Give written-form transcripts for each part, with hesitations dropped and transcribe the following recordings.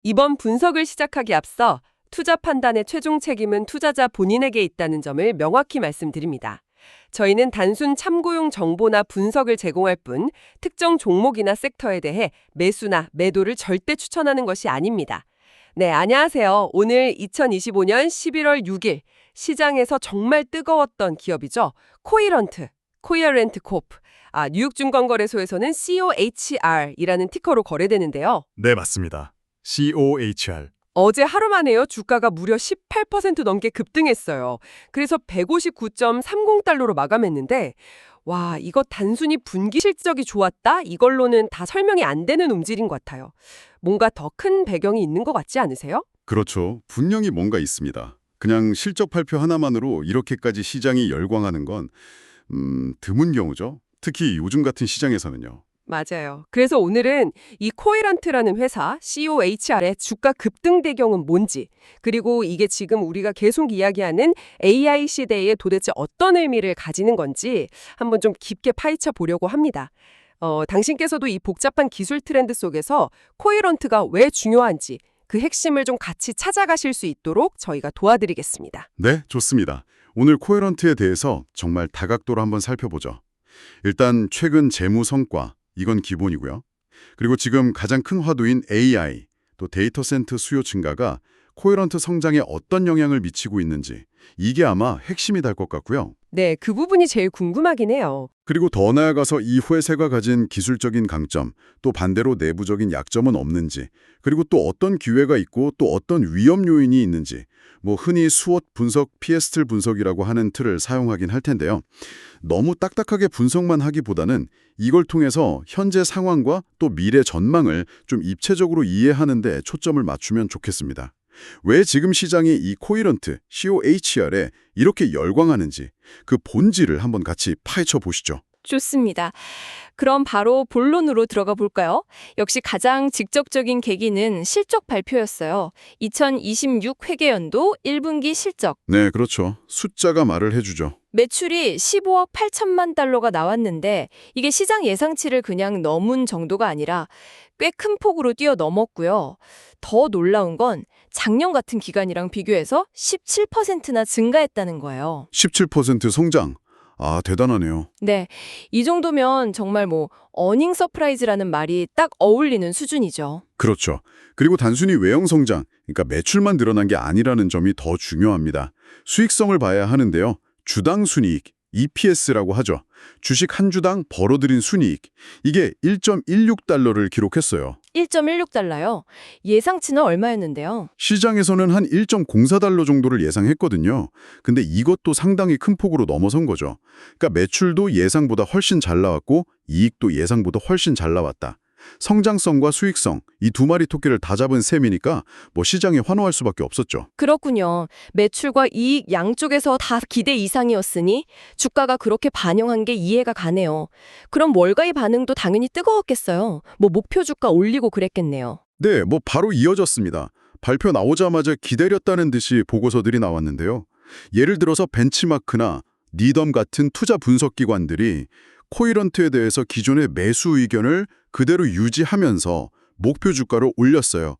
이번 분석을 시작하기 앞서 투자 판단의 최종 책임은 투자자 본인에게 있다는 점을 명확히 말씀드립니다. 저희는 단순 참고용 정보나 분석을 제공할 뿐 특정 종목이나 섹터에 대해 매수나 매도를 절대 추천하는 것이 아닙니다. 네, 안녕하세요. 오늘 2025년 11월 6일 시장에서 정말 뜨거웠던 기업이죠. 코이런트 코프. 뉴욕증권거래소에서는 COHR이라는 티커로 거래되는데요. 네, 맞습니다. COHR. 어제 하루 만에요. 주가가 무려 18% 넘게 급등했어요. 그래서 159.30달러로 마감했는데 와, 이거 단순히 분기 실적이 좋았다? 이걸로는 다 설명이 안 되는 움직임 같아요. 뭔가 더 큰 배경이 있는 것 같지 않으세요? 그렇죠. 분명히 뭔가 있습니다. 그냥 실적 발표 하나만으로 이렇게까지 시장이 열광하는 건 드문 경우죠. 특히 요즘 같은 시장에서는요. 맞아요. 그래서 오늘은 이 코이런트라는 회사 COHR의 주가 급등 배경은 뭔지, 그리고 이게 지금 우리가 계속 이야기하는 AI 시대에 도대체 어떤 의미를 가지는 건지 한번 좀 깊게 파헤쳐 보려고 합니다. 당신께서도 이 복잡한 기술 트렌드 속에서 코이런트가 왜 중요한지 그 핵심을 좀 같이 찾아가실 수 있도록 저희가 도와드리겠습니다. 네, 좋습니다. 오늘 코헤런트에 대해서 정말 다각도로 한번 살펴보죠. 일단 최근 재무 성과, 이건 기본이고요. 그리고 지금 가장 큰 화두인 AI, 또 데이터 센터 수요 증가가 코헤런트 성장에 어떤 영향을 미치고 있는지, 이게 아마 핵심이 될 것 같고요. 네, 그 부분이 제일 궁금하긴 해요. 그리고 더 나아가서 이 회사가 가진 기술적인 강점, 또 반대로 내부적인 약점은 없는지, 그리고 또 어떤 기회가 있고 또 어떤 위험 요인이 있는지, 흔히 수엇 분석, 피에스틀 분석이라고 하는 틀을 사용하긴 할 텐데요. 너무 딱딱하게 분석만 하기보다는 이걸 통해서 현재 상황과 또 미래 전망을 좀 입체적으로 이해하는 데 초점을 맞추면 좋겠습니다. 왜 지금 시장이 이 코이런트, COHR에 이렇게 열광하는지 그 본질을 한번 같이 파헤쳐 보시죠. 좋습니다. 그럼 바로 본론으로 들어가 볼까요? 역시 가장 직접적인 계기는 실적 발표였어요. 2026 회계연도 1분기 실적. 네, 그렇죠. 숫자가 말을 해주죠. 매출이 15억 8천만 달러가 나왔는데 이게 시장 예상치를 그냥 넘은 정도가 아니라 꽤 큰 폭으로 뛰어넘었고요. 더 놀라운 건 작년 같은 기간이랑 비교해서 17%나 증가했다는 거예요. 17% 성장. 대단하네요. 네, 이 정도면 정말 어닝 서프라이즈라는 말이 딱 어울리는 수준이죠. 그렇죠. 그리고 단순히 외형 성장, 그러니까 매출만 늘어난 게 아니라는 점이 더 중요합니다. 수익성을 봐야 하는데요. 주당 순이익, EPS라고 하죠. 주식 한 주당 벌어들인 순이익. 이게 1.16달러를 기록했어요. 1.16달러요? 예상치는 얼마였는데요? 시장에서는 한 1.04달러 정도를 예상했거든요. 근데 이것도 상당히 큰 폭으로 넘어선 거죠. 그러니까 매출도 예상보다 훨씬 잘 나왔고 이익도 예상보다 훨씬 잘 나왔다. 성장성과 수익성, 이 두 마리 토끼를 다 잡은 셈이니까 시장에 환호할 수밖에 없었죠. 그렇군요. 매출과 이익 양쪽에서 다 기대 이상이었으니 주가가 그렇게 반영한 게 이해가 가네요. 그럼 월가의 반응도 당연히 뜨거웠겠어요. 목표 주가 올리고 그랬겠네요. 네, 바로 이어졌습니다. 발표 나오자마자 기다렸다는 듯이 보고서들이 나왔는데요. 예를 들어서 벤치마크나 니덤 같은 투자 분석기관들이 코이런트에 대해서 기존의 매수 의견을 그대로 유지하면서 목표 주가를 올렸어요.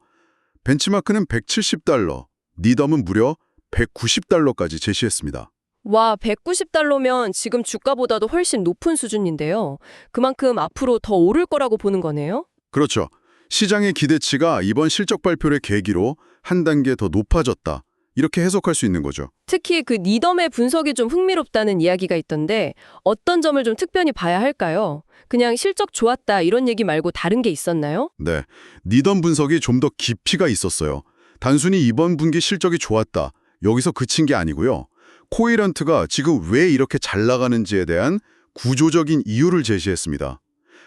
벤치마크는 170달러, 니덤은 무려 190달러까지 제시했습니다. 와, 190달러면 지금 주가보다도 훨씬 높은 수준인데요. 그만큼 앞으로 더 오를 거라고 보는 거네요? 그렇죠. 시장의 기대치가 이번 실적 발표를 계기로 한 단계 더 높아졌다. 이렇게 해석할 수 있는 거죠. 특히 그 니덤의 분석이 좀 흥미롭다는 이야기가 있던데 어떤 점을 좀 특별히 봐야 할까요? 그냥 실적 좋았다 이런 얘기 말고 다른 게 있었나요? 네, 니덤 분석이 좀 더 깊이가 있었어요. 단순히 이번 분기 실적이 좋았다. 여기서 그친 게 아니고요. 코이런트가 지금 왜 이렇게 잘 나가는지에 대한 구조적인 이유를 제시했습니다.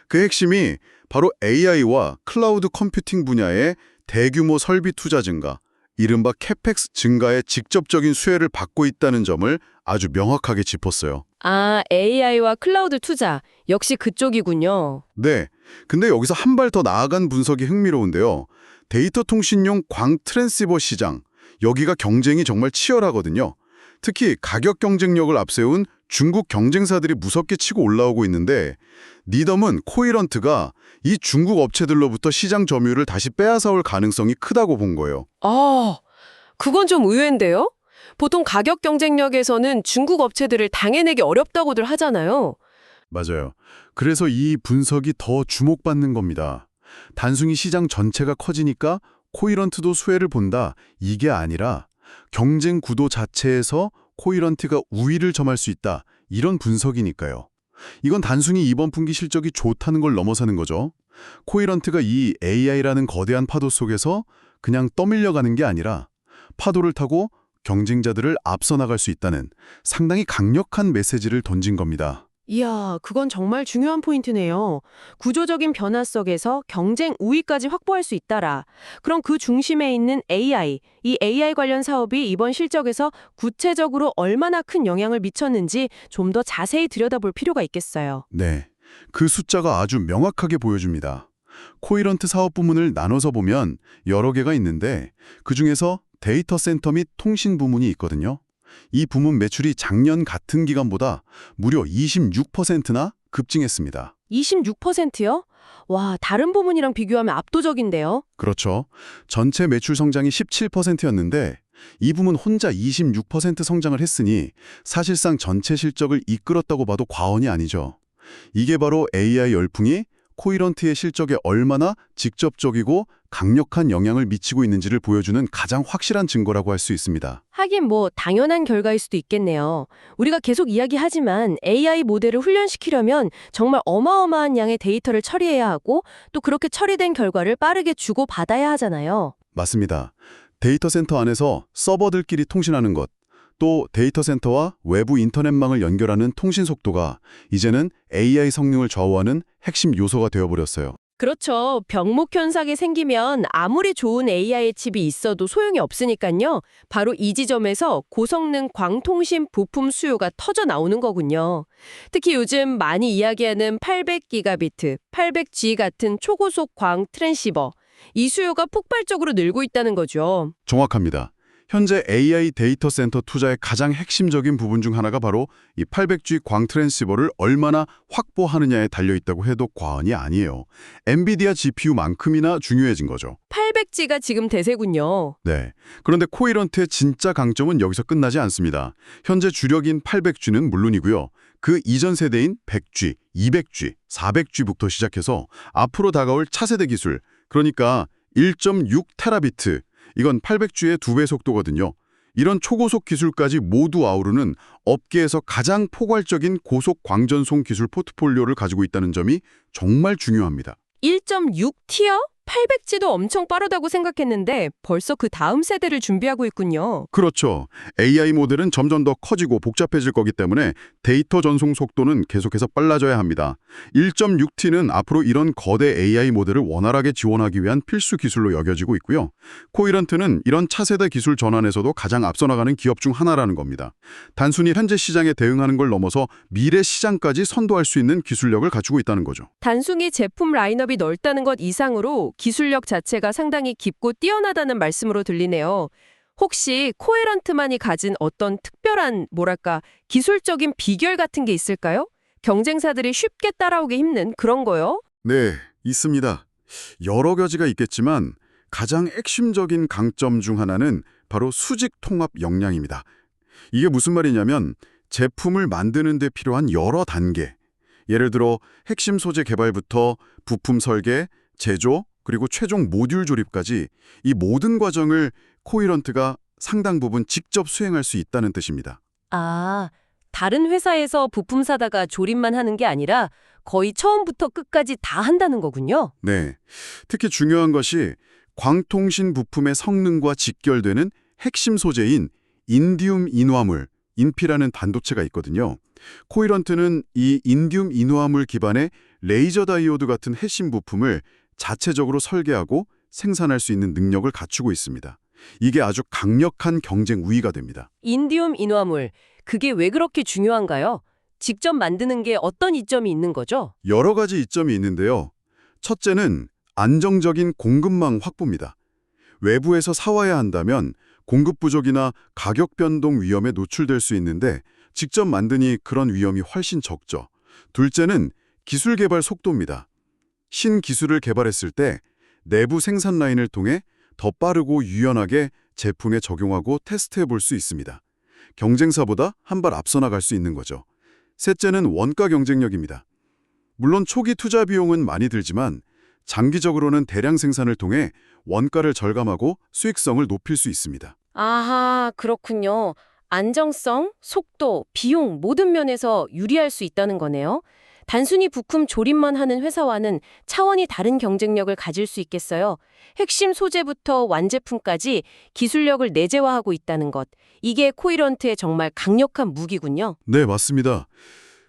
그 핵심이 바로 AI와 클라우드 컴퓨팅 분야의 대규모 설비 투자 증가, 이른바 캐펙스 증가의 직접적인 수혜를 받고 있다는 점을 아주 명확하게 짚었어요. AI와 클라우드 투자, 역시 그쪽이군요. 네, 근데 여기서 한 발 더 나아간 분석이 흥미로운데요. 데이터 통신용 광 트랜시버 시장, 여기가 경쟁이 정말 치열하거든요. 특히 가격 경쟁력을 앞세운 중국 경쟁사들이 무섭게 치고 올라오고 있는데 니덤은 코이런트가 이 중국 업체들로부터 시장 점유율을 다시 빼앗아올 가능성이 크다고 본 거예요. 아, 그건 좀 의외인데요? 보통 가격 경쟁력에서는 중국 업체들을 당해내기 어렵다고들 하잖아요. 맞아요. 그래서 이 분석이 더 주목받는 겁니다. 단순히 시장 전체가 커지니까 코이런트도 수혜를 본다, 이게 아니라 경쟁 구도 자체에서 코이런트가 우위를 점할 수 있다, 이런 분석이니까요. 이건 단순히 이번 분기 실적이 좋다는 걸 넘어서는 거죠. 코이런트가 이 AI라는 거대한 파도 속에서 그냥 떠밀려가는 게 아니라 파도를 타고 경쟁자들을 앞서 나갈 수 있다는 상당히 강력한 메시지를 던진 겁니다. 이야, 그건 정말 중요한 포인트네요. 구조적인 변화 속에서 경쟁 우위까지 확보할 수 있다라. 그럼 그 중심에 있는 AI, 이 AI 관련 사업이 이번 실적에서 구체적으로 얼마나 큰 영향을 미쳤는지 좀 더 자세히 들여다볼 필요가 있겠어요. 네, 그 숫자가 아주 명확하게 보여줍니다. 코이런트 사업 부문을 나눠서 보면 여러 개가 있는데 그중에서 데이터 센터 및 통신 부문이 있거든요. 이 부문 매출이 작년 같은 기간보다 무려 26%나 급증했습니다. 26%요? 와, 다른 부문이랑 비교하면 압도적인데요. 그렇죠. 전체 매출 성장이 17%였는데 이 부문 혼자 26% 성장을 했으니 사실상 전체 실적을 이끌었다고 봐도 과언이 아니죠. 이게 바로 AI 열풍이 코이런트의 실적에 얼마나 직접적이고 강력한 영향을 미치고 있는지를 보여주는 가장 확실한 증거라고 할 수 있습니다. 하긴 뭐 당연한 결과일 수도 있겠네요. 우리가 계속 이야기하지만 AI 모델을 훈련시키려면 정말 어마어마한 양의 데이터를 처리해야 하고 또 그렇게 처리된 결과를 빠르게 주고받아야 하잖아요. 맞습니다. 데이터 센터 안에서 서버들끼리 통신하는 것, 또 데이터 센터와 외부 인터넷망을 연결하는 통신 속도가 이제는 AI 성능을 좌우하는 핵심 요소가 되어버렸어요. 그렇죠. 병목 현상이 생기면 아무리 좋은 AI 칩이 있어도 소용이 없으니까요. 바로 이 지점에서 고성능 광통신 부품 수요가 터져 나오는 거군요. 특히 요즘 많이 이야기하는 800기가비트, 800G 같은 초고속 광 트랜시버, 이 수요가 폭발적으로 늘고 있다는 거죠. 정확합니다. 현재 AI 데이터 센터 투자의 가장 핵심적인 부분 중 하나가 바로 이 800G 광 트랜시버를 얼마나 확보하느냐에 달려있다고 해도 과언이 아니에요. 엔비디아 GPU만큼이나 중요해진 거죠. 800G가 지금 대세군요. 네. 그런데 코이런트의 진짜 강점은 여기서 끝나지 않습니다. 현재 주력인 800G는 물론이고요. 그 이전 세대인 100G, 200G, 400G부터 시작해서 앞으로 다가올 차세대 기술, 그러니까 1.6테라비트, 이건 800G의 2배 속도거든요. 이런 초고속 기술까지 모두 아우르는 업계에서 가장 포괄적인 고속 광전송 기술 포트폴리오를 가지고 있다는 점이 정말 중요합니다. 1.6T요? 800G도 엄청 빠르다고 생각했는데 벌써 그 다음 세대를 준비하고 있군요. 그렇죠. AI 모델은 점점 더 커지고 복잡해질 거기 때문에 데이터 전송 속도는 계속해서 빨라져야 합니다. 1.6T는 앞으로 이런 거대 AI 모델을 원활하게 지원하기 위한 필수 기술로 여겨지고 있고요. 코이런트는 이런 차세대 기술 전환에서도 가장 앞서 나가는 기업 중 하나라는 겁니다. 단순히 현재 시장에 대응하는 걸 넘어서 미래 시장까지 선도할 수 있는 기술력을 갖추고 있다는 거죠. 단순히 제품 라인업이 넓다는 것 이상으로 기술력 자체가 상당히 깊고 뛰어나다는 말씀으로 들리네요. 혹시 코에런트만이 가진 어떤 특별한, 기술적인 비결 같은 게 있을까요? 경쟁사들이 쉽게 따라오기 힘든 그런 거요? 네, 있습니다. 여러 가지가 있겠지만 가장 핵심적인 강점 중 하나는 바로 수직 통합 역량입니다. 이게 무슨 말이냐면 제품을 만드는 데 필요한 여러 단계, 예를 들어 핵심 소재 개발부터 부품 설계, 제조, 그리고 최종 모듈 조립까지 이 모든 과정을 코이런트가 상당 부분 직접 수행할 수 있다는 뜻입니다. 아, 다른 회사에서 부품 사다가 조립만 하는 게 아니라 거의 처음부터 끝까지 다 한다는 거군요. 네, 특히 중요한 것이 광통신 부품의 성능과 직결되는 핵심 소재인 인디움 인화물, 인피라는 반도체가 있거든요. 코이런트는 이 인디움 인화물 기반의 레이저 다이오드 같은 핵심 부품을 자체적으로 설계하고 생산할 수 있는 능력을 갖추고 있습니다. 이게 아주 강력한 경쟁 우위가 됩니다. 인디움 인화물, 그게 왜 그렇게 중요한가요? 직접 만드는 게 어떤 이점이 있는 거죠? 여러 가지 이점이 있는데요. 첫째는 안정적인 공급망 확보입니다. 외부에서 사와야 한다면 공급 부족이나 가격 변동 위험에 노출될 수 있는데 직접 만드니 그런 위험이 훨씬 적죠. 둘째는 기술 개발 속도입니다. 신기술을 개발했을 때 내부 생산 라인을 통해 더 빠르고 유연하게 제품에 적용하고 테스트해 볼 수 있습니다. 경쟁사보다 한 발 앞서 나갈 수 있는 거죠. 셋째는 원가 경쟁력입니다. 물론 초기 투자 비용은 많이 들지만 장기적으로는 대량 생산을 통해 원가를 절감하고 수익성을 높일 수 있습니다. 아하, 그렇군요. 안정성, 속도, 비용 모든 면에서 유리할 수 있다는 거네요. 단순히 부품 조립만 하는 회사와는 차원이 다른 경쟁력을 가질 수 있겠어요. 핵심 소재부터 완제품까지 기술력을 내재화하고 있다는 것. 이게 코이런트의 정말 강력한 무기군요. 네, 맞습니다.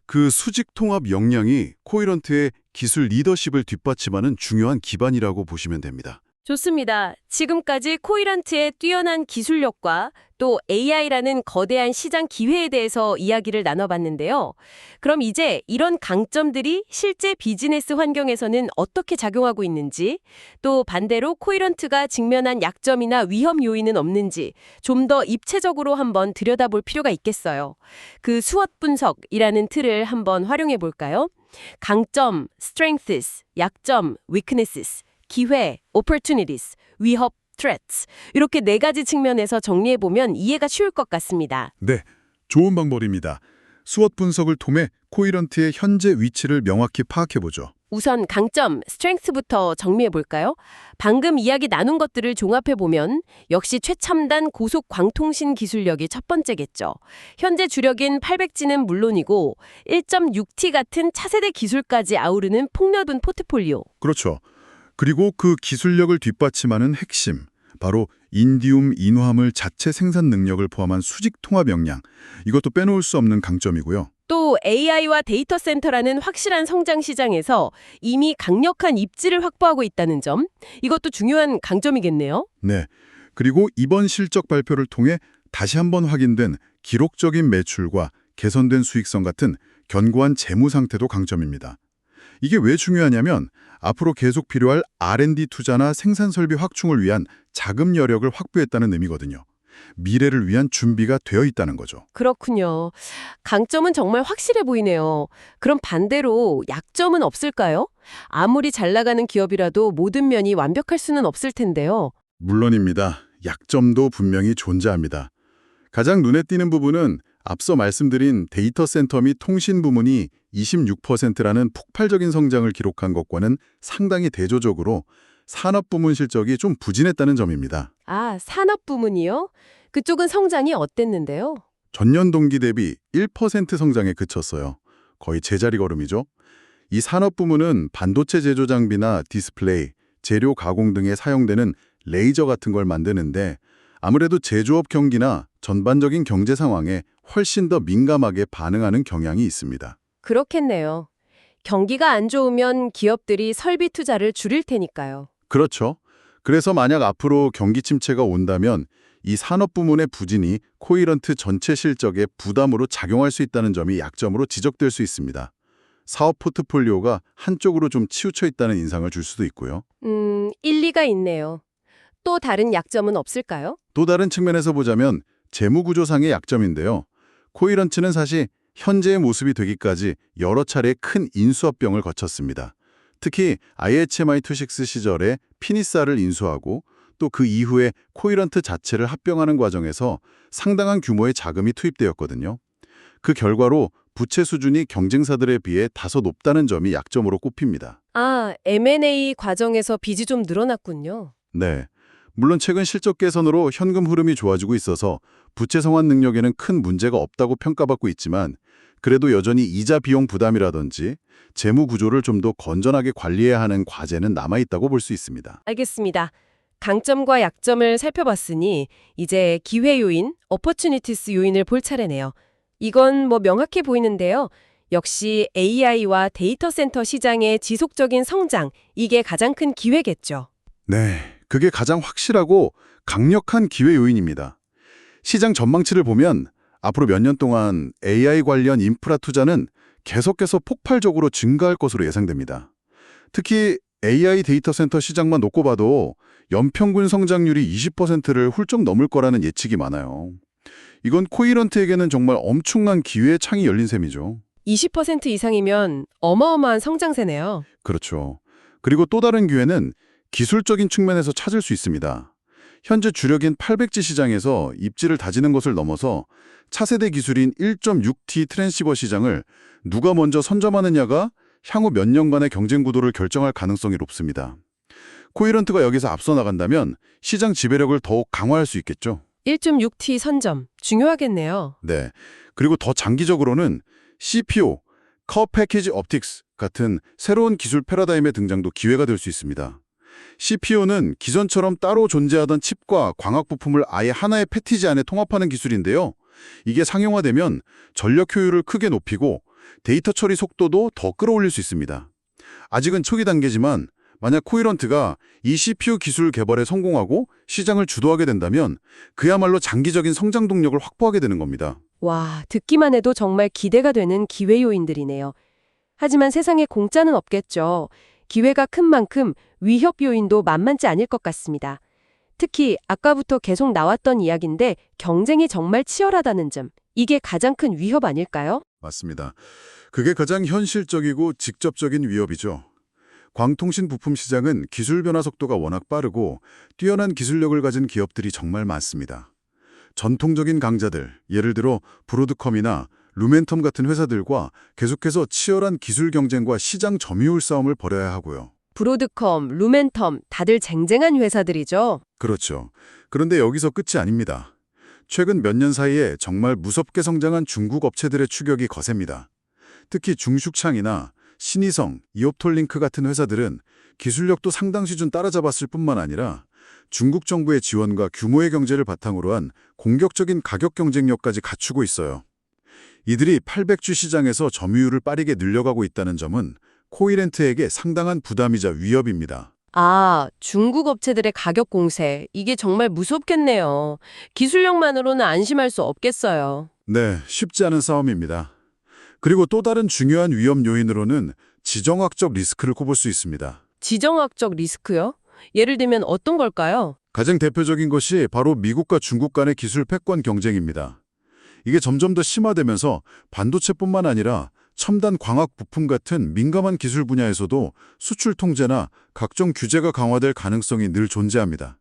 그 수직 통합 역량이 코이런트의 기술 리더십을 뒷받침하는 중요한 기반이라고 보시면 됩니다. 좋습니다. 지금까지 코이런트의 뛰어난 기술력과 또 AI라는 거대한 시장 기회에 대해서 이야기를 나눠봤는데요. 그럼 이제 이런 강점들이 실제 비즈니스 환경에서는 어떻게 작용하고 있는지, 또 반대로 코이런트가 직면한 약점이나 위험 요인은 없는지 좀 더 입체적으로 한번 들여다볼 필요가 있겠어요. 그 수엇 분석이라는 틀을 한번 활용해 볼까요? 강점, strengths, 약점, weaknesses, 기회, opportunities, 위협, threats. 이렇게 4가지 측면에서 정리해보면 이해가 쉬울 것 같습니다. 네, 좋은 방법입니다. 수엇 분석을 통해 코이런트의 현재 위치를 명확히 파악해보죠. 우선 강점, strength부터 정리해볼까요? 방금 이야기 나눈 것들을 종합해보면 역시 최첨단 고속 광통신 기술력이 첫 번째겠죠. 현재 주력인 800G는 물론이고 1.6T 같은 차세대 기술까지 아우르는 폭넓은 포트폴리오. 그렇죠. 그리고 그 기술력을 뒷받침하는 핵심, 바로 인디움 인화물 자체 생산 능력을 포함한 수직 통합 역량, 이것도 빼놓을 수 없는 강점이고요. 또 AI와 데이터 센터라는 확실한 성장 시장에서 이미 강력한 입지를 확보하고 있다는 점, 이것도 중요한 강점이겠네요. 네, 그리고 이번 실적 발표를 통해 다시 한번 확인된 기록적인 매출과 개선된 수익성 같은 견고한 재무 상태도 강점입니다. 이게 왜 중요하냐면 앞으로 계속 필요할 R&D 투자나 생산 설비 확충을 위한 자금 여력을 확보했다는 의미거든요. 미래를 위한 준비가 되어 있다는 거죠. 그렇군요. 강점은 정말 확실해 보이네요. 그럼 반대로 약점은 없을까요? 아무리 잘 나가는 기업이라도 모든 면이 완벽할 수는 없을 텐데요. 물론입니다. 약점도 분명히 존재합니다. 가장 눈에 띄는 부분은 앞서 말씀드린 데이터 센터 및 통신 부문이 26%라는 폭발적인 성장을 기록한 것과는 상당히 대조적으로 산업 부문 실적이 좀 부진했다는 점입니다. 아, 산업 부문이요? 그쪽은 성장이 어땠는데요? 전년 동기 대비 1% 성장에 그쳤어요. 거의 제자리 걸음이죠. 이 산업 부문은 반도체 제조 장비나 디스플레이, 재료 가공 등에 사용되는 레이저 같은 걸 만드는데 아무래도 제조업 경기나 전반적인 경제 상황에 훨씬 더 민감하게 반응하는 경향이 있습니다. 그렇겠네요. 경기가 안 좋으면 기업들이 설비 투자를 줄일 테니까요. 그렇죠. 그래서 만약 앞으로 경기 침체가 온다면 이 산업 부문의 부진이 코이런트 전체 실적에 부담으로 작용할 수 있다는 점이 약점으로 지적될 수 있습니다. 사업 포트폴리오가 한쪽으로 좀 치우쳐 있다는 인상을 줄 수도 있고요. 일리가 있네요. 또 다른 약점은 없을까요? 또 다른 측면에서 보자면 재무구조상의 약점인데요. 코이런트는 사실 현재의 모습이 되기까지 여러 차례 큰 인수합병을 거쳤습니다. 특히 IHMI26 시절에 피니사를 인수하고 또 그 이후에 코이런트 자체를 합병하는 과정에서 상당한 규모의 자금이 투입되었거든요. 그 결과로 부채 수준이 경쟁사들에 비해 다소 높다는 점이 약점으로 꼽힙니다. 아, M&A 과정에서 빚이 좀 늘어났군요. 네. 물론 최근 실적 개선으로 현금 흐름이 좋아지고 있어서 부채 상환 능력에는 큰 문제가 없다고 평가받고 있지만 그래도 여전히 이자 비용 부담이라든지 재무 구조를 좀 더 건전하게 관리해야 하는 과제는 남아있다고 볼 수 있습니다. 알겠습니다. 강점과 약점을 살펴봤으니 이제 기회 요인, opportunities 요인을 볼 차례네요. 이건 뭐 명확해 보이는데요. 역시 AI와 데이터 센터 시장의 지속적인 성장, 이게 가장 큰 기회겠죠. 네, 그게 가장 확실하고 강력한 기회 요인입니다. 시장 전망치를 보면 앞으로 몇 년 동안 AI 관련 인프라 투자는 계속해서 폭발적으로 증가할 것으로 예상됩니다. 특히 AI 데이터 센터 시장만 놓고 봐도 연평균 성장률이 20%를 훌쩍 넘을 거라는 예측이 많아요. 이건 코이런트에게는 정말 엄청난 기회의 창이 열린 셈이죠. 20% 이상이면 어마어마한 성장세네요. 그렇죠. 그리고 또 다른 기회는 기술적인 측면에서 찾을 수 있습니다. 현재 주력인 800G 시장에서 입지를 다지는 것을 넘어서 차세대 기술인 1.6T 트랜시버 시장을 누가 먼저 선점하느냐가 향후 몇 년간의 경쟁 구도를 결정할 가능성이 높습니다. 코이런트가 여기서 앞서 나간다면 시장 지배력을 더욱 강화할 수 있겠죠. 1.6T 선점 중요하겠네요. 네. 그리고 더 장기적으로는 CPO, 커 패키지 옵틱스 같은 새로운 기술 패러다임의 등장도 기회가 될 수 있습니다. CPO는 기존처럼 따로 존재하던 칩과 광학 부품을 아예 하나의 패키지 안에 통합하는 기술인데요. 이게 상용화되면 전력 효율을 크게 높이고 데이터 처리 속도도 더 끌어올릴 수 있습니다. 아직은 초기 단계지만 만약 코이런트가 이 CPU 기술 개발에 성공하고 시장을 주도하게 된다면 그야말로 장기적인 성장 동력을 확보하게 되는 겁니다. 와, 듣기만 해도 정말 기대가 되는 기회 요인들이네요. 하지만 세상에 공짜는 없겠죠. 기회가 큰 만큼 위협 요인도 만만치 않을 것 같습니다. 특히 아까부터 계속 나왔던 이야기인데 경쟁이 정말 치열하다는 점, 이게 가장 큰 위협 아닐까요? 맞습니다. 그게 가장 현실적이고 직접적인 위협이죠. 광통신 부품 시장은 기술 변화 속도가 워낙 빠르고 뛰어난 기술력을 가진 기업들이 정말 많습니다. 전통적인 강자들, 예를 들어 브로드컴이나 루멘텀 같은 회사들과 계속해서 치열한 기술 경쟁과 시장 점유율 싸움을 벌여야 하고요. 브로드컴, 루멘텀 다들 쟁쟁한 회사들이죠. 그렇죠. 그런데 여기서 끝이 아닙니다. 최근 몇 년 사이에 정말 무섭게 성장한 중국 업체들의 추격이 거셉니다. 특히 중슈창이나 신희성, 이옵톨링크 같은 회사들은 기술력도 상당 수준 따라잡았을 뿐만 아니라 중국 정부의 지원과 규모의 경제를 바탕으로 한 공격적인 가격 경쟁력까지 갖추고 있어요. 이들이 800G 시장에서 점유율을 빠르게 늘려가고 있다는 점은 코이런트에게 상당한 부담이자 위협입니다. 아, 중국 업체들의 가격 공세. 이게 정말 무섭겠네요. 기술력만으로는 안심할 수 없겠어요. 네, 쉽지 않은 싸움입니다. 그리고 또 다른 중요한 위험 요인으로는 지정학적 리스크를 꼽을 수 있습니다. 지정학적 리스크요? 예를 들면 어떤 걸까요? 가장 대표적인 것이 바로 미국과 중국 간의 기술 패권 경쟁입니다. 이게 점점 더 심화되면서 반도체뿐만 아니라 첨단 광학 부품 같은 민감한 기술 분야에서도 수출 통제나 각종 규제가 강화될 가능성이 늘 존재합니다.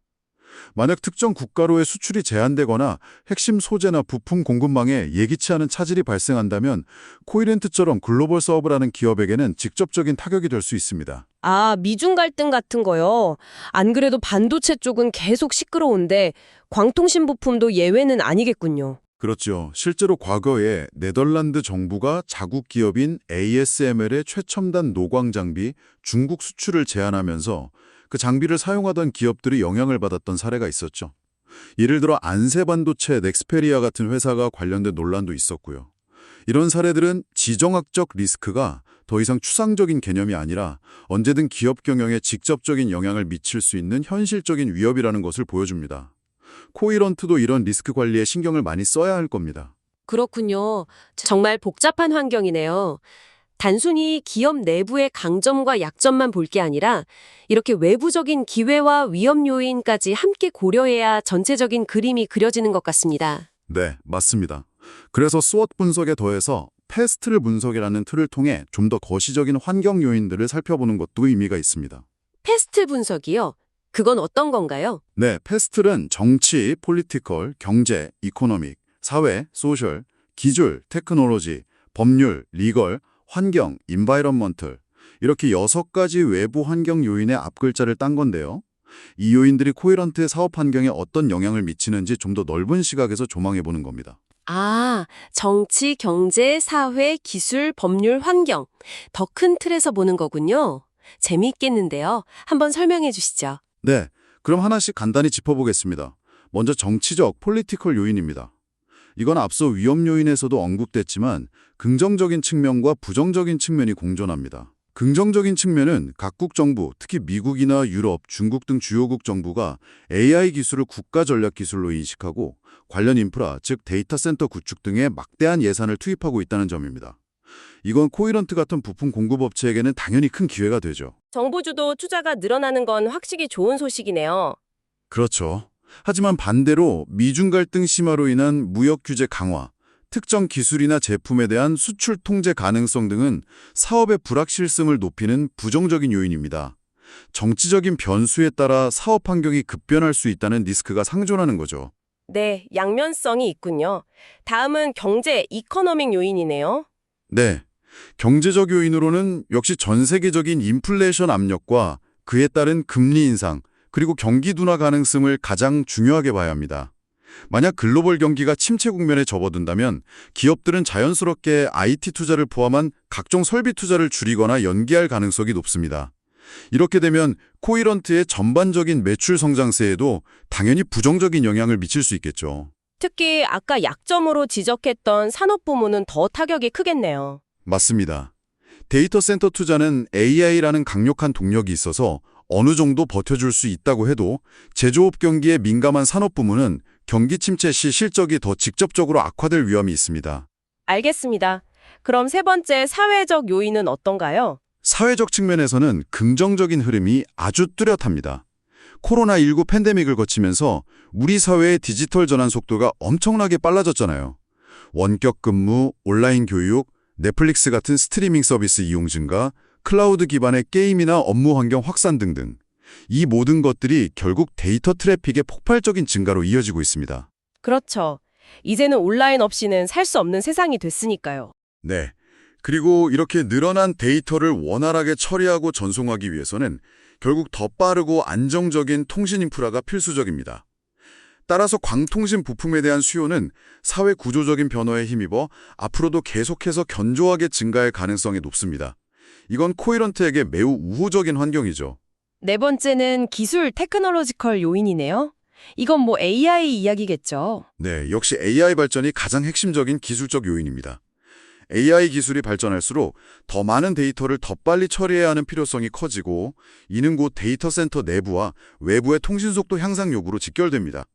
만약 특정 국가로의 수출이 제한되거나 핵심 소재나 부품 공급망에 예기치 않은 차질이 발생한다면 코이런트처럼 글로벌 사업을 하는 기업에게는 직접적인 타격이 될 수 있습니다. 아, 미중 갈등 같은 거요. 안 그래도 반도체 쪽은 계속 시끄러운데 광통신 부품도 예외는 아니겠군요. 그렇죠. 실제로 과거에 네덜란드 정부가 자국 기업인 ASML의 최첨단 노광 장비 중국 수출을 제한하면서 그 장비를 사용하던 기업들이 영향을 받았던 사례가 있었죠. 예를 들어 안세반도체, 넥스페리아 같은 회사가 관련된 논란도 있었고요. 이런 사례들은 지정학적 리스크가 더 이상 추상적인 개념이 아니라 언제든 기업 경영에 직접적인 영향을 미칠 수 있는 현실적인 위협이라는 것을 보여줍니다. 코이런트도 이런 리스크 관리에 신경을 많이 써야 할 겁니다. 그렇군요. 정말 복잡한 환경이네요. 단순히 기업 내부의 강점과 약점만 볼 게 아니라 이렇게 외부적인 기회와 위험 요인까지 함께 고려해야 전체적인 그림이 그려지는 것 같습니다. 네, 맞습니다. 그래서 스워트 분석에 더해서 패스트를 분석이라는 틀을 통해 좀 더 거시적인 환경 요인들을 살펴보는 것도 의미가 있습니다. 패스트 분석이요? 그건 어떤 건가요? 네, 패스트는 정치, 폴리티컬, 경제, 이코노믹, 사회, 소셜, 기술, 테크놀로지, 법률, 리걸, 환경, 인바이런먼털 이렇게 6가지 외부 환경 요인의 앞글자를 딴 건데요. 이 요인들이 코이런트의 사업 환경에 어떤 영향을 미치는지 좀 더 넓은 시각에서 조망해보는 겁니다. 아, 정치, 경제, 사회, 기술, 법률, 환경. 더 큰 틀에서 보는 거군요. 재미있겠는데요. 한번 설명해 주시죠. 네, 그럼 하나씩 간단히 짚어보겠습니다. 먼저 정치적, 폴리티컬 요인입니다. 이건 앞서 위험 요인에서도 언급됐지만 긍정적인 측면과 부정적인 측면이 공존합니다. 긍정적인 측면은 각국 정부, 특히 미국이나 유럽, 중국 등 주요국 정부가 AI 기술을 국가 전략 기술로 인식하고 관련 인프라, 즉 데이터 센터 구축 등에 막대한 예산을 투입하고 있다는 점입니다. 이건 코이런트 같은 부품 공급업체에게는 당연히 큰 기회가 되죠. 정부주도 투자가 늘어나는 건 확실히 좋은 소식이네요. 그렇죠. 하지만 반대로 미중 갈등 심화로 인한 무역 규제 강화, 특정 기술이나 제품에 대한 수출 통제 가능성 등은 사업의 불확실성을 높이는 부정적인 요인입니다. 정치적인 변수에 따라 사업 환경이 급변할 수 있다는 리스크가 상존하는 거죠. 네, 양면성이 있군요. 다음은 경제, 이코노믹 요인이네요. 네. 경제적 요인으로는 역시 전 세계적인 인플레이션 압력과 그에 따른 금리 인상, 그리고 경기 둔화 가능성을 가장 중요하게 봐야 합니다. 만약 글로벌 경기가 침체 국면에 접어든다면 기업들은 자연스럽게 IT 투자를 포함한 각종 설비 투자를 줄이거나 연기할 가능성이 높습니다. 이렇게 되면 코이런트의 전반적인 매출 성장세에도 당연히 부정적인 영향을 미칠 수 있겠죠. 특히 아까 약점으로 지적했던 산업 부문은 더 타격이 크겠네요. 맞습니다. 데이터 센터 투자는 AI라는 강력한 동력이 있어서 어느 정도 버텨줄 수 있다고 해도 제조업 경기에 민감한 산업 부문은 경기 침체 시 실적이 더 직접적으로 악화될 위험이 있습니다. 알겠습니다. 그럼 세 번째 사회적 요인은 어떤가요? 사회적 측면에서는 긍정적인 흐름이 아주 뚜렷합니다. 코로나19 팬데믹을 거치면서 우리 사회의 디지털 전환 속도가 엄청나게 빨라졌잖아요. 원격 근무, 온라인 교육, 넷플릭스 같은 스트리밍 서비스 이용 증가, 클라우드 기반의 게임이나 업무 환경 확산 등등. 이 모든 것들이 결국 데이터 트래픽의 폭발적인 증가로 이어지고 있습니다. 그렇죠. 이제는 온라인 없이는 살 수 없는 세상이 됐으니까요. 네. 그리고 이렇게 늘어난 데이터를 원활하게 처리하고 전송하기 위해서는 결국 더 빠르고 안정적인 통신 인프라가 필수적입니다. 따라서 광통신 부품에 대한 수요는 사회 구조적인 변화에 힘입어 앞으로도 계속해서 견조하게 증가할 가능성이 높습니다. 이건 코이런트에게 매우 우호적인 환경이죠. 네 번째는 기술 테크놀로지컬 요인이네요. 이건 뭐 AI 이야기겠죠. 네, 역시 AI 발전이 가장 핵심적인 기술적 요인입니다. AI 기술이 발전할수록 더 많은 데이터를 더 빨리 처리해야 하는 필요성이 커지고 이는 곧 데이터 센터 내부와 외부의 통신 속도 향상 요구로 직결됩니다.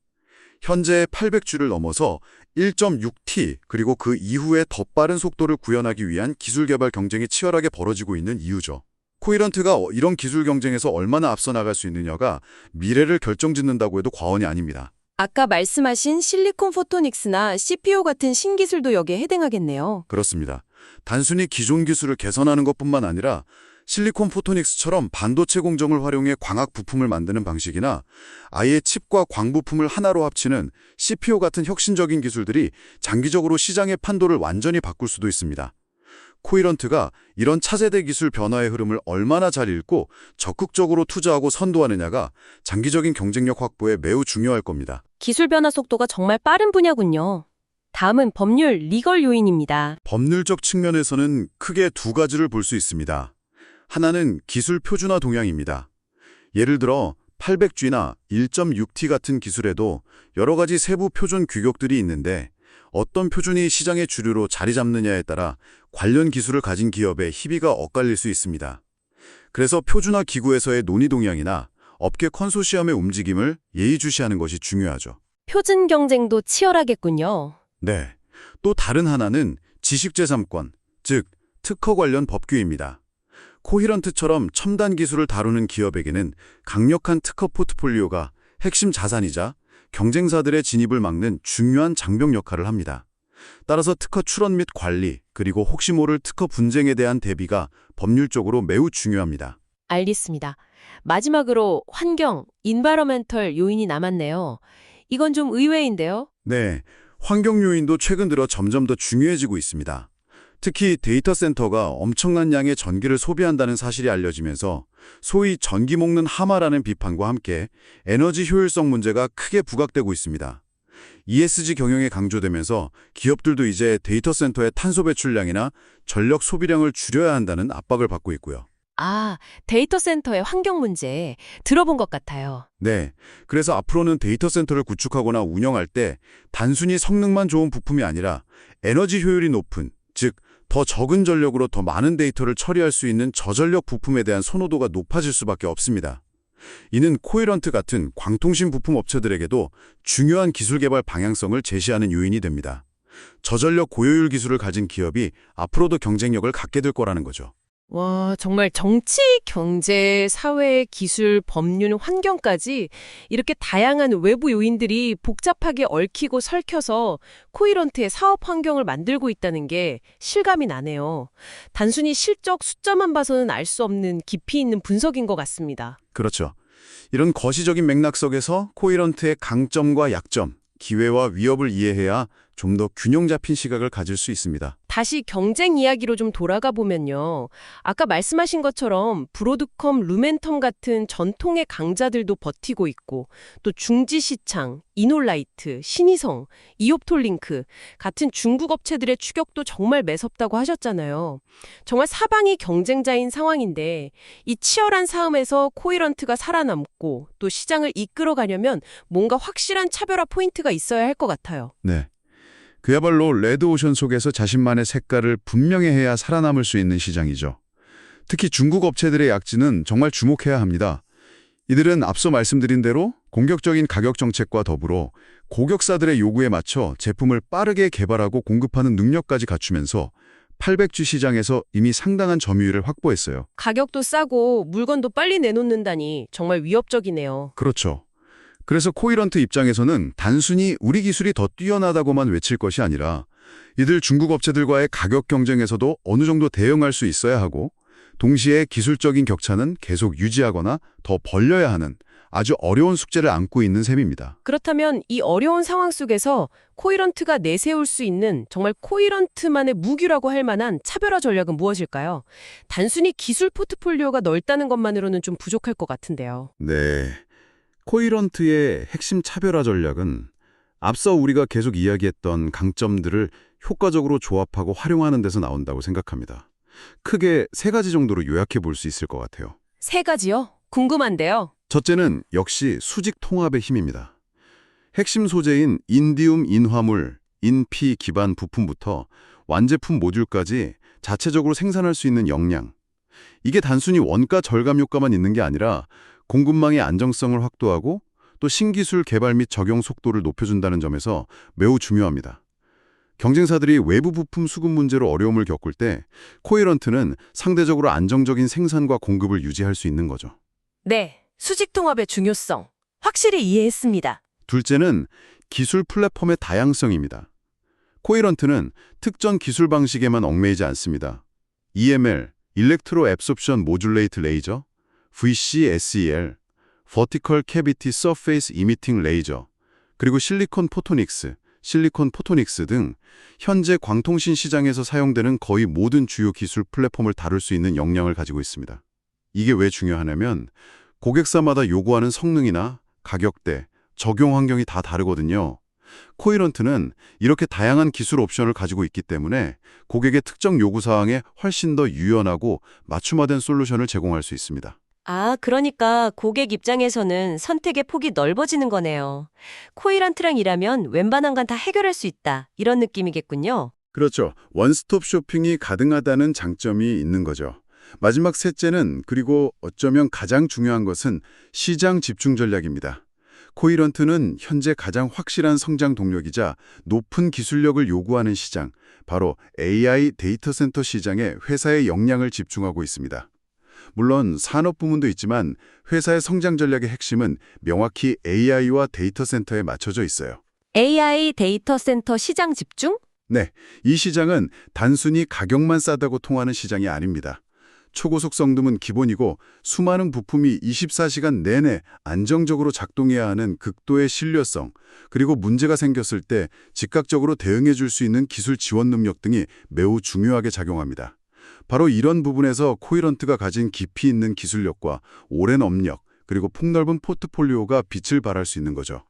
현재 800G를 넘어서 1.6T 그리고 그 이후에 더 빠른 속도를 구현하기 위한 기술 개발 경쟁이 치열하게 벌어지고 있는 이유죠. 코이런트가 이런 기술 경쟁에서 얼마나 앞서 나갈 수 있느냐가 미래를 결정짓는다고 해도 과언이 아닙니다. 아까 말씀하신 실리콘 포토닉스나 CPU 같은 신기술도 여기에 해당하겠네요. 그렇습니다. 단순히 기존 기술을 개선하는 것뿐만 아니라 실리콘 포토닉스처럼 반도체 공정을 활용해 광학 부품을 만드는 방식이나 아예 칩과 광 부품을 하나로 합치는 CPU 같은 혁신적인 기술들이 장기적으로 시장의 판도를 완전히 바꿀 수도 있습니다. 코이런트가 이런 차세대 기술 변화의 흐름을 얼마나 잘 읽고 적극적으로 투자하고 선도하느냐가 장기적인 경쟁력 확보에 매우 중요할 겁니다. 기술 변화 속도가 정말 빠른 분야군요. 다음은 법률, 리걸 요인입니다. 법률적 측면에서는 크게 두 가지를 볼 수 있습니다. 하나는 기술 표준화 동향입니다. 예를 들어 800G나 1.6T 같은 기술에도 여러 가지 세부 표준 규격들이 있는데 어떤 표준이 시장의 주류로 자리 잡느냐에 따라 관련 기술을 가진 기업의 희비가 엇갈릴 수 있습니다. 그래서 표준화 기구에서의 논의 동향이나 업계 컨소시엄의 움직임을 예의주시하는 것이 중요하죠. 표준 경쟁도 치열하겠군요. 네. 또 다른 하나는 지식재산권, 즉 특허 관련 법규입니다. 코히런트처럼 첨단 기술을 다루는 기업에게는 강력한 특허 포트폴리오가 핵심 자산이자 경쟁사들의 진입을 막는 중요한 장벽 역할을 합니다. 따라서 특허 출원 및 관리, 그리고 혹시 모를 특허 분쟁에 대한 대비가 법률적으로 매우 중요합니다. 알겠습니다. 마지막으로 환경, 인바이러멘털 요인이 남았네요. 이건 좀 의외인데요. 네, 환경 요인도 최근 들어 점점 더 중요해지고 있습니다. 특히 데이터 센터가 엄청난 양의 전기를 소비한다는 사실이 알려지면서 소위 전기 먹는 하마라는 비판과 함께 에너지 효율성 문제가 크게 부각되고 있습니다. ESG 경영이 강조되면서 기업들도 이제 데이터 센터의 탄소 배출량이나 전력 소비량을 줄여야 한다는 압박을 받고 있고요. 아, 데이터 센터의 환경 문제 들어본 것 같아요. 네, 그래서 앞으로는 데이터 센터를 구축하거나 운영할 때 단순히 성능만 좋은 부품이 아니라 에너지 효율이 높은, 즉 더 적은 전력으로 더 많은 데이터를 처리할 수 있는 저전력 부품에 대한 선호도가 높아질 수밖에 없습니다. 이는 코이런트 같은 광통신 부품 업체들에게도 중요한 기술 개발 방향성을 제시하는 요인이 됩니다. 저전력 고효율 기술을 가진 기업이 앞으로도 경쟁력을 갖게 될 거라는 거죠. 와, 정말 정치, 경제, 사회, 기술, 법률, 환경까지 이렇게 다양한 외부 요인들이 복잡하게 얽히고 설켜서 코이런트의 사업 환경을 만들고 있다는 게 실감이 나네요. 단순히 실적 숫자만 봐서는 알 수 없는 깊이 있는 분석인 것 같습니다. 그렇죠. 이런 거시적인 맥락 속에서 코이런트의 강점과 약점, 기회와 위협을 이해해야 좀 더 균형 잡힌 시각을 가질 수 있습니다. 다시 경쟁 이야기로 좀 돌아가 보면요. 아까 말씀하신 것처럼 브로드컴, 루멘텀 같은 전통의 강자들도 버티고 있고 또 중지시창, 이놀라이트, 신희성, 이옵톨링크 같은 중국 업체들의 추격도 정말 매섭다고 하셨잖아요. 정말 사방이 경쟁자인 상황인데 이 치열한 싸움에서 코이런트가 살아남고 또 시장을 이끌어가려면 뭔가 확실한 차별화 포인트가 있어야 할 것 같아요. 네. 그야말로 레드오션 속에서 자신만의 색깔을 분명히 해야 살아남을 수 있는 시장이죠. 특히 중국 업체들의 약진은 정말 주목해야 합니다. 이들은 앞서 말씀드린 대로 공격적인 가격 정책과 더불어 고객사들의 요구에 맞춰 제품을 빠르게 개발하고 공급하는 능력까지 갖추면서 800주 시장에서 이미 상당한 점유율을 확보했어요. 가격도 싸고 물건도 빨리 내놓는다니 정말 위협적이네요. 그렇죠. 그래서 코이런트 입장에서는 단순히 우리 기술이 더 뛰어나다고만 외칠 것이 아니라 이들 중국 업체들과의 가격 경쟁에서도 어느 정도 대응할 수 있어야 하고 동시에 기술적인 격차는 계속 유지하거나 더 벌려야 하는 아주 어려운 숙제를 안고 있는 셈입니다. 그렇다면 이 어려운 상황 속에서 코이런트가 내세울 수 있는 정말 코이런트만의 무기라고 할 만한 차별화 전략은 무엇일까요? 단순히 기술 포트폴리오가 넓다는 것만으로는 좀 부족할 것 같은데요. 네. 코이런트의 핵심 차별화 전략은 앞서 우리가 계속 이야기했던 강점들을 효과적으로 조합하고 활용하는 데서 나온다고 생각합니다. 크게 3가지 정도로 요약해 볼 수 있을 것 같아요. 3가지요? 궁금한데요. 첫째는 역시 수직 통합의 힘입니다. 핵심 소재인 인디움 인화물, 인피 기반 부품부터 완제품 모듈까지 자체적으로 생산할 수 있는 역량. 이게 단순히 원가 절감 효과만 있는 게 아니라 공급망의 안정성을 확보하고 또 신기술 개발 및 적용 속도를 높여준다는 점에서 매우 중요합니다. 경쟁사들이 외부 부품 수급 문제로 어려움을 겪을 때 코이런트는 상대적으로 안정적인 생산과 공급을 유지할 수 있는 거죠. 네, 수직 통합의 중요성 확실히 이해했습니다. 둘째는 기술 플랫폼의 다양성입니다. 코이런트는 특정 기술 방식에만 얽매이지 않습니다. EML, 일렉트로 앱소프션 모듈레이트 레이저, VCSEL, Vertical Cavity Surface Emitting Laser, 그리고 실리콘 포토닉스 등 현재 광통신 시장에서 사용되는 거의 모든 주요 기술 플랫폼을 다룰 수 있는 역량을 가지고 있습니다. 이게 왜 중요하냐면 고객사마다 요구하는 성능이나 가격대, 적용 환경이 다 다르거든요. 코이런트는 이렇게 다양한 기술 옵션을 가지고 있기 때문에 고객의 특정 요구사항에 훨씬 더 유연하고 맞춤화된 솔루션을 제공할 수 있습니다. 아, 그러니까 고객 입장에서는 선택의 폭이 넓어지는 거네요. 코이런트랑 일하면 웬만한 건 다 해결할 수 있다. 이런 느낌이겠군요. 그렇죠. 원스톱 쇼핑이 가능하다는 장점이 있는 거죠. 마지막 셋째는 그리고 어쩌면 가장 중요한 것은 시장 집중 전략입니다. 코이런트는 현재 가장 확실한 성장 동력이자 높은 기술력을 요구하는 시장, 바로 AI 데이터 센터 시장에 회사의 역량을 집중하고 있습니다. 물론 산업 부문도 있지만 회사의 성장 전략의 핵심은 명확히 AI와 데이터 센터에 맞춰져 있어요. AI 데이터 센터 시장 집중? 네, 이 시장은 단순히 가격만 싸다고 통하는 시장이 아닙니다. 초고속 성능은 기본이고 수많은 부품이 24시간 내내 안정적으로 작동해야 하는 극도의 신뢰성, 그리고 문제가 생겼을 때 즉각적으로 대응해 줄 수 있는 기술 지원 능력 등이 매우 중요하게 작용합니다. 바로 이런 부분에서 코이런트가 가진 깊이 있는 기술력과 오랜 업력, 그리고 폭넓은 포트폴리오가 빛을 발할 수 있는 거죠.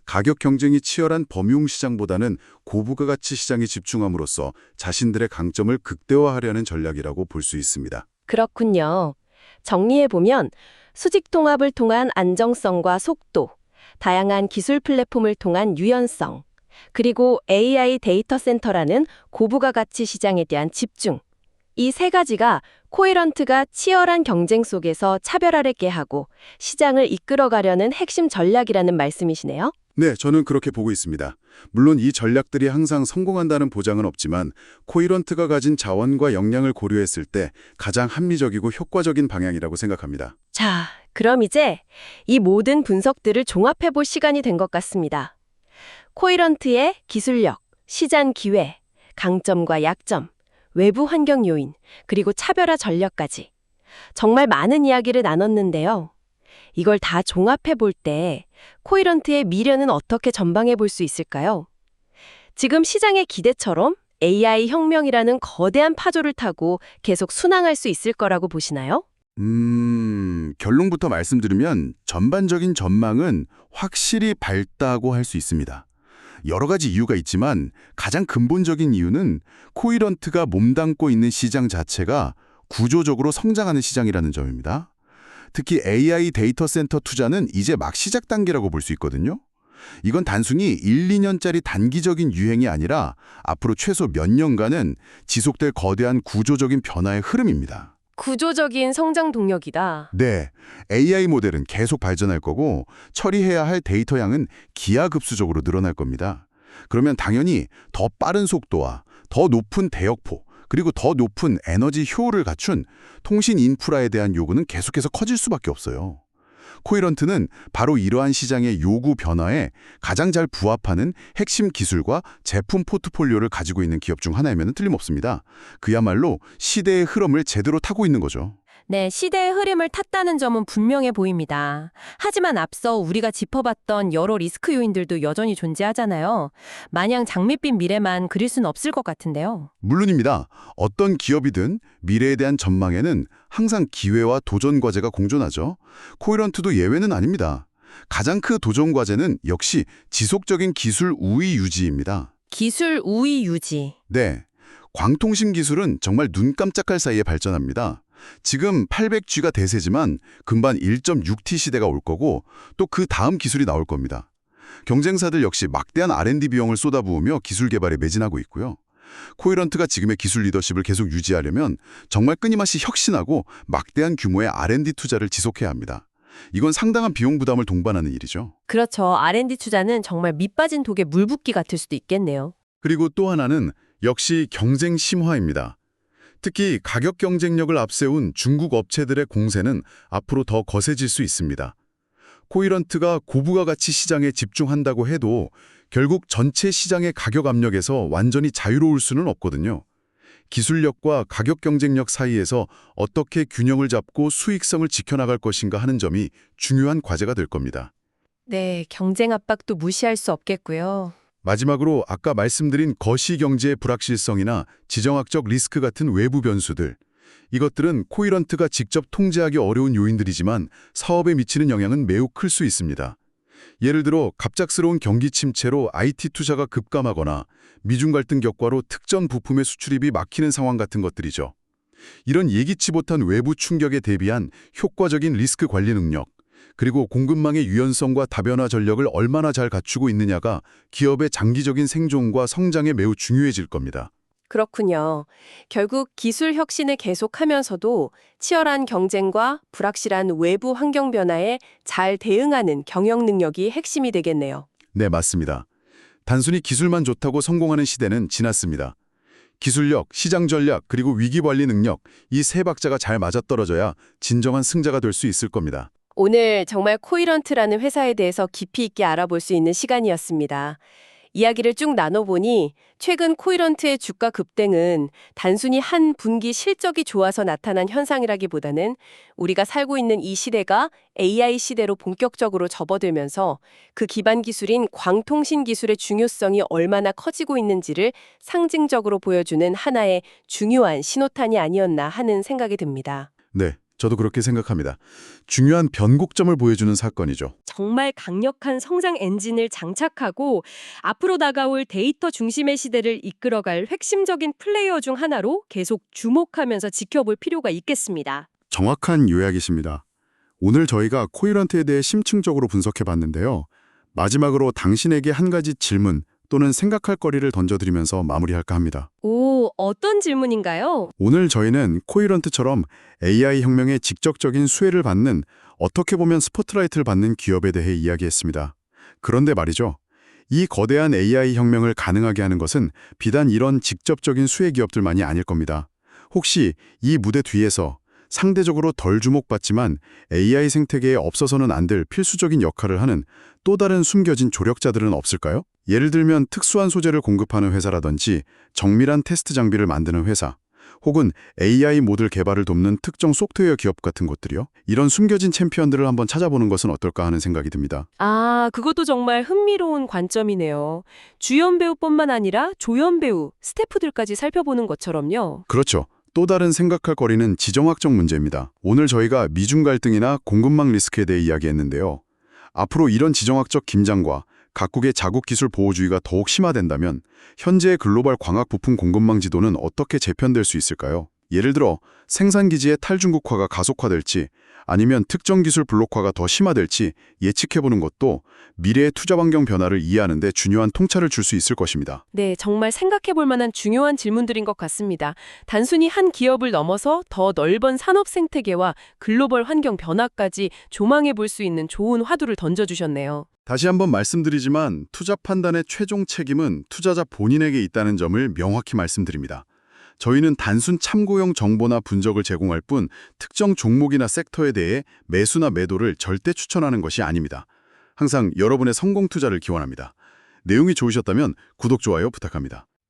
가격 경쟁이 치열한 범용 시장보다는 고부가가치 시장에 집중함으로써 자신들의 강점을 극대화하려는 전략이라고 볼 수 있습니다. 그렇군요. 정리해보면 수직 통합을 통한 안정성과 속도, 다양한 기술 플랫폼을 통한 유연성, 그리고 AI 데이터 센터라는 고부가 가치 시장에 대한 집중. 이 3가지가 코이런트가 치열한 경쟁 속에서 차별화를 깨하고 시장을 이끌어가려는 핵심 전략이라는 말씀이시네요. 네, 저는 그렇게 보고 있습니다. 물론 이 전략들이 항상 성공한다는 보장은 없지만 코이런트가 가진 자원과 역량을 고려했을 때 가장 합리적이고 효과적인 방향이라고 생각합니다. 자, 그럼 이제 이 모든 분석들을 종합해 볼 시간이 된 것 같습니다. 코이런트의 기술력, 시장 기회, 강점과 약점, 외부 환경 요인, 그리고 차별화 전략까지. 정말 많은 이야기를 나눴는데요. 이걸 다 종합해 볼 때 코이런트의 미래는 어떻게 전망해 볼 수 있을까요? 지금 시장의 기대처럼 AI 혁명이라는 거대한 파도를 타고 계속 순항할 수 있을 거라고 보시나요? 결론부터 말씀드리면 전반적인 전망은 확실히 밝다고 할 수 있습니다. 여러 가지 이유가 있지만 가장 근본적인 이유는 코이런트가 몸담고 있는 시장 자체가 구조적으로 성장하는 시장이라는 점입니다. 특히 AI 데이터 센터 투자는 이제 막 시작 단계라고 볼 수 있거든요. 이건 단순히 1, 2년짜리 단기적인 유행이 아니라 앞으로 최소 몇 년간은 지속될 거대한 구조적인 변화의 흐름입니다. 구조적인 성장 동력이다. 네, AI 모델은 계속 발전할 거고 처리해야 할 데이터 양은 기하급수적으로 늘어날 겁니다. 그러면 당연히 더 빠른 속도와 더 높은 대역포, 그리고 더 높은 에너지 효율을 갖춘 통신 인프라에 대한 요구는 계속해서 커질 수밖에 없어요. 코이런트는 바로 이러한 시장의 요구 변화에 가장 잘 부합하는 핵심 기술과 제품 포트폴리오를 가지고 있는 기업 중 하나이면 틀림없습니다. 그야말로 시대의 흐름을 제대로 타고 있는 거죠. 네, 시대의 흐름을 탔다는 점은 분명해 보입니다. 하지만 앞서 우리가 짚어봤던 여러 리스크 요인들도 여전히 존재하잖아요. 마냥 장밋빛 미래만 그릴 순 없을 것 같은데요. 물론입니다. 어떤 기업이든 미래에 대한 전망에는 항상 기회와 도전 과제가 공존하죠. 코이런트도 예외는 아닙니다. 가장 큰 도전 과제는 역시 지속적인 기술 우위 유지입니다. 기술 우위 유지. 네, 광통신 기술은 정말 눈 깜짝할 사이에 발전합니다. 지금 800G가 대세지만 금방 1.6T 시대가 올 거고 또 그 다음 기술이 나올 겁니다. 경쟁사들 역시 막대한 R&D 비용을 쏟아부으며 기술 개발에 매진하고 있고요. 코이런트가 지금의 기술 리더십을 계속 유지하려면 정말 끊임없이 혁신하고 막대한 규모의 R&D 투자를 지속해야 합니다. 이건 상당한 비용 부담을 동반하는 일이죠. 그렇죠. R&D 투자는 정말 밑빠진 독에 물 붓기 같을 수도 있겠네요. 그리고 또 하나는 역시 경쟁 심화입니다. 특히 가격 경쟁력을 앞세운 중국 업체들의 공세는 앞으로 더 거세질 수 있습니다. 코이런트가 고부가 가치 시장에 집중한다고 해도 결국 전체 시장의 가격 압력에서 완전히 자유로울 수는 없거든요. 기술력과 가격 경쟁력 사이에서 어떻게 균형을 잡고 수익성을 지켜나갈 것인가 하는 점이 중요한 과제가 될 겁니다. 네, 경쟁 압박도 무시할 수 없겠고요. 마지막으로 아까 말씀드린 거시 경제의 불확실성이나 지정학적 리스크 같은 외부 변수들. 이것들은 코이런트가 직접 통제하기 어려운 요인들이지만 사업에 미치는 영향은 매우 클 수 있습니다. 예를 들어 갑작스러운 경기 침체로 IT 투자가 급감하거나 미중 갈등 격과로 특정 부품의 수출입이 막히는 상황 같은 것들이죠. 이런 예기치 못한 외부 충격에 대비한 효과적인 리스크 관리 능력, 그리고 공급망의 유연성과 다변화 전력을 얼마나 잘 갖추고 있느냐가 기업의 장기적인 생존과 성장에 매우 중요해질 겁니다. 그렇군요. 결국 기술 혁신을 계속하면서도 치열한 경쟁과 불확실한 외부 환경 변화에 잘 대응하는 경영 능력이 핵심이 되겠네요. 네, 맞습니다. 단순히 기술만 좋다고 성공하는 시대는 지났습니다. 기술력, 시장 전략, 그리고 위기 관리 능력, 이 세 박자가 잘 맞아떨어져야 진정한 승자가 될 수 있을 겁니다. 오늘 정말 코이런트라는 회사에 대해서 깊이 있게 알아볼 수 있는 시간이었습니다. 이야기를 쭉 나눠보니 최근 코이런트의 주가 급등은 단순히 한 분기 실적이 좋아서 나타난 현상이라기보다는 우리가 살고 있는 이 시대가 AI 시대로 본격적으로 접어들면서 그 기반 기술인 광통신 기술의 중요성이 얼마나 커지고 있는지를 상징적으로 보여주는 하나의 중요한 신호탄이 아니었나 하는 생각이 듭니다. 네, 저도 그렇게 생각합니다. 중요한 변곡점을 보여주는 사건이죠. 정말 강력한 성장 엔진을 장착하고 앞으로 다가올 데이터 중심의 시대를 이끌어갈 핵심적인 플레이어 중 하나로 계속 주목하면서 지켜볼 필요가 있겠습니다. 정확한 요약이십니다. 오늘 저희가 코이런트에 대해 심층적으로 분석해봤는데요. 마지막으로 당신에게 한 가지 질문 또는 생각할 거리를 던져드리면서 마무리할까 합니다. 오, 어떤 질문인가요? 오늘 저희는 코이런트처럼 AI 혁명의 직접적인 수혜를 받는, 어떻게 보면 스포트라이트를 받는 기업에 대해 이야기했습니다. 그런데 말이죠. 이 거대한 AI 혁명을 가능하게 하는 것은 비단 이런 직접적인 수혜 기업들만이 아닐 겁니다. 혹시 이 무대 뒤에서 상대적으로 덜 주목받지만 AI 생태계에 없어서는 안 될 필수적인 역할을 하는 또 다른 숨겨진 조력자들은 없을까요? 예를 들면 특수한 소재를 공급하는 회사라든지 정밀한 테스트 장비를 만드는 회사, 혹은 AI 모듈 개발을 돕는 특정 소프트웨어 기업 같은 곳들이요. 이런 숨겨진 챔피언들을 한번 찾아보는 것은 어떨까 하는 생각이 듭니다. 아, 그것도 정말 흥미로운 관점이네요. 주연 배우뿐만 아니라 조연 배우, 스태프들까지 살펴보는 것처럼요. 그렇죠. 또 다른 생각할 거리는 지정학적 문제입니다. 오늘 저희가 미중 갈등이나 공급망 리스크에 대해 이야기했는데요. 앞으로 이런 지정학적 긴장과 각국의 자국 기술 보호주의가 더욱 심화된다면 현재의 글로벌 광학 부품 공급망 지도는 어떻게 재편될 수 있을까요? 예를 들어 생산기지의 탈중국화가 가속화될지 아니면 특정 기술 블록화가 더 심화될지 예측해보는 것도 미래의 투자 환경 변화를 이해하는 데 중요한 통찰을 줄 수 있을 것입니다. 네, 정말 생각해볼 만한 중요한 질문들인 것 같습니다. 단순히 한 기업을 넘어서 더 넓은 산업 생태계와 글로벌 환경 변화까지 조망해볼 수 있는 좋은 화두를 던져주셨네요. 다시 한번 말씀드리지만 투자 판단의 최종 책임은 투자자 본인에게 있다는 점을 명확히 말씀드립니다. 저희는 단순 참고용 정보나 분석을 제공할 뿐 특정 종목이나 섹터에 대해 매수나 매도를 절대 추천하는 것이 아닙니다. 항상 여러분의 성공 투자를 기원합니다. 내용이 좋으셨다면 구독, 좋아요 부탁합니다.